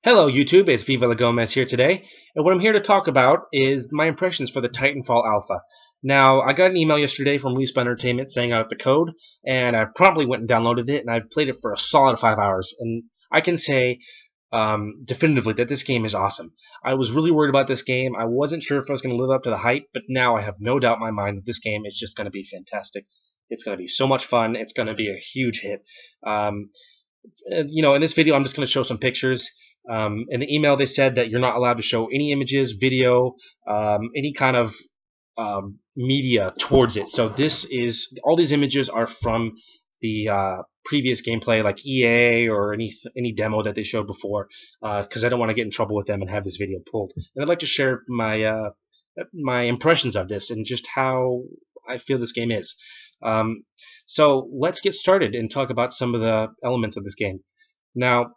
Hello YouTube, it's Viva La Gomez here today, and what I'm here to talk about is my impressions for the Titanfall Alpha. Now, I got an email yesterday from Respawn Entertainment saying I got the code, and I promptly went and downloaded it, and I've played it for a solid 5 hours, and I can say definitively that this game is awesome. I was really worried about this game. I wasn't sure if I was going to live up to the hype, but now I have no doubt in my mind that this game is just going to be fantastic. It's going to be so much fun. It's going to be a huge hit. In this video, I'm just going to show some pictures. In the email, they said that you're not allowed to show any images, video, any kind of media towards it. So all these images are from the previous gameplay, like EA or any demo that they showed before, because I don't want to get in trouble with them and have this video pulled. And I'd like to share my impressions of this and just how I feel this game is. So let's get started and talk about some of the elements of this game. Now,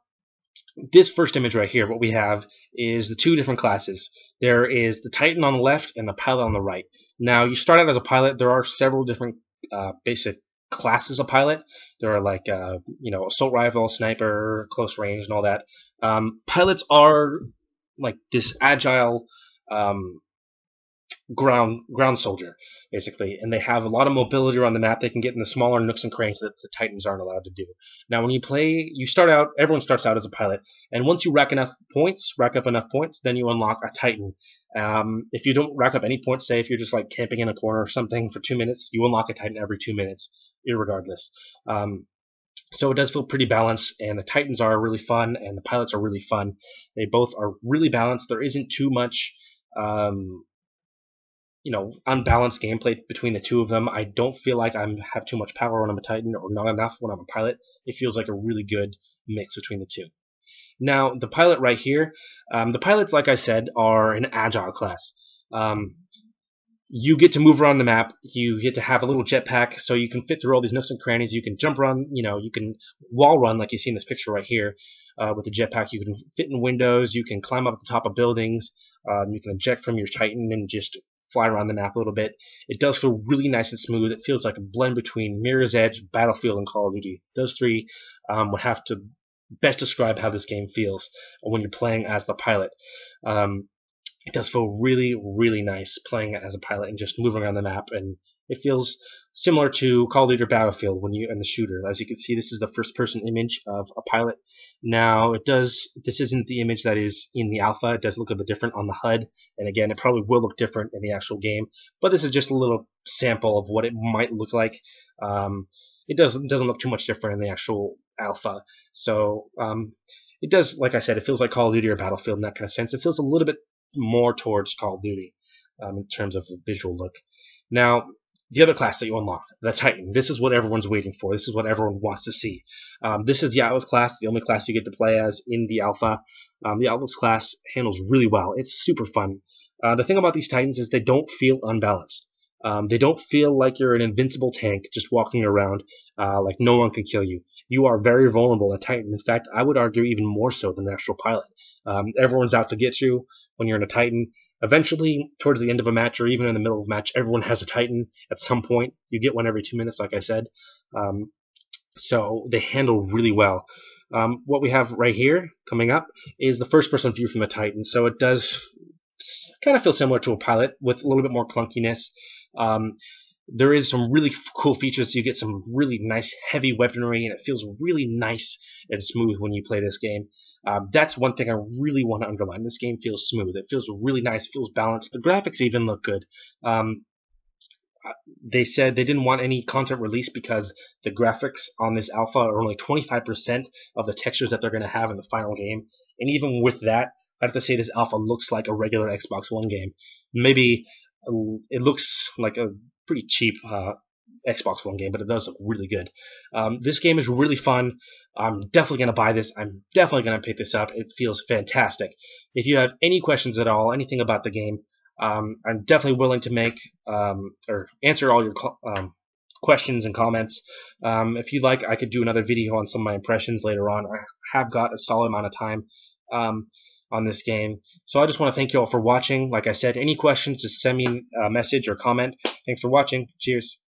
this first image right here, what we have is the two different classes. There is the Titan on the left and the pilot on the right. Now, you start out as a pilot. There are several different basic classes of pilot. There are like, assault rifle, sniper, close range, and all that. Pilots are like this agile ground soldier, basically, and they have a lot of mobility around the map. They can get in the smaller nooks and crannies that the Titans aren't allowed to do. Now, when you play, everyone starts out as a pilot, and once you rack up enough points, then you unlock a Titan. If you don't rack up any points, say if you're just like camping in a corner or something for 2 minutes, you unlock a Titan every 2 minutes, irregardless. So it does feel pretty balanced, and the Titans are really fun, and the pilots are really fun. They both are really balanced. There isn't too much unbalanced gameplay between the two of them. I don't feel like I have too much power when I'm a Titan or not enough when I'm a pilot. It feels like a really good mix between the two. Now, the pilot right here, the pilots, like I said, are an agile class. You get to move around the map. You get to have a little jetpack, so you can fit through all these nooks and crannies. You can jump run, you can wall run like you see in this picture right here with the jetpack. You can fit in windows. You can climb up at the top of buildings. You can eject from your Titan and just fly around the map a little bit. It does feel really nice and smooth. It feels like a blend between Mirror's Edge, Battlefield, and Call of Duty. Those three would have to best describe how this game feels when you're playing as the pilot. It does feel really, really nice playing as a pilot and just moving around the map, and it feels similar to Call of Duty or Battlefield when you're in the shooter. As you can see, this is the first-person image of a pilot. Now, this isn't the image that is in the alpha. It does look a bit different on the HUD, and again, it probably will look different in the actual game, but this is just a little sample of what it might look like. It doesn't look too much different in the actual alpha, so it does, like I said, it feels like Call of Duty or Battlefield in that kind of sense. It feels a little bit more towards Call of Duty in terms of the visual look. Now, the other class that you unlock, the Titan. This is what everyone's waiting for. This is what everyone wants to see. This is the Atlas class, the only class you get to play as in the alpha. The Atlas class handles really well. It's super fun. The thing about these Titans is they don't feel unbalanced. They don't feel like you're an invincible tank just walking around like no one can kill you. You are very vulnerable at Titan. In fact, I would argue even more so than the actual pilot. Everyone's out to get you when you're in a Titan. Eventually, towards the end of a match or even in the middle of a match, everyone has a Titan at some point. You get one every 2 minutes, like I said. So they handle really well. What we have right here coming up is the first-person view from the Titan. So it does kind of feel similar to a pilot with a little bit more clunkiness. There is some really cool features. You get some really nice heavy weaponry, and it feels really nice and smooth when you play this game. That's one thing I really want to underline. This game feels smooth. It feels really nice. It feels balanced. The graphics even look good. They said they didn't want any content release because the graphics on this alpha are only 25% of the textures that they're going to have in the final game. And even with that, I have to say this alpha looks like a regular Xbox One game. Maybe it looks like a pretty cheap Xbox One game, but it does look really good. This game is really fun. I'm definitely going to buy this. I'm definitely going to pick this up. It feels fantastic. If you have any questions at all, anything about the game, I'm definitely willing to make or answer all your questions and comments. If you'd like, I could do another video on some of my impressions later on. I have got a solid amount of time on this game. So I just want to thank you all for watching. Like I said, any questions, just send me a message or comment. Thanks for watching. Cheers.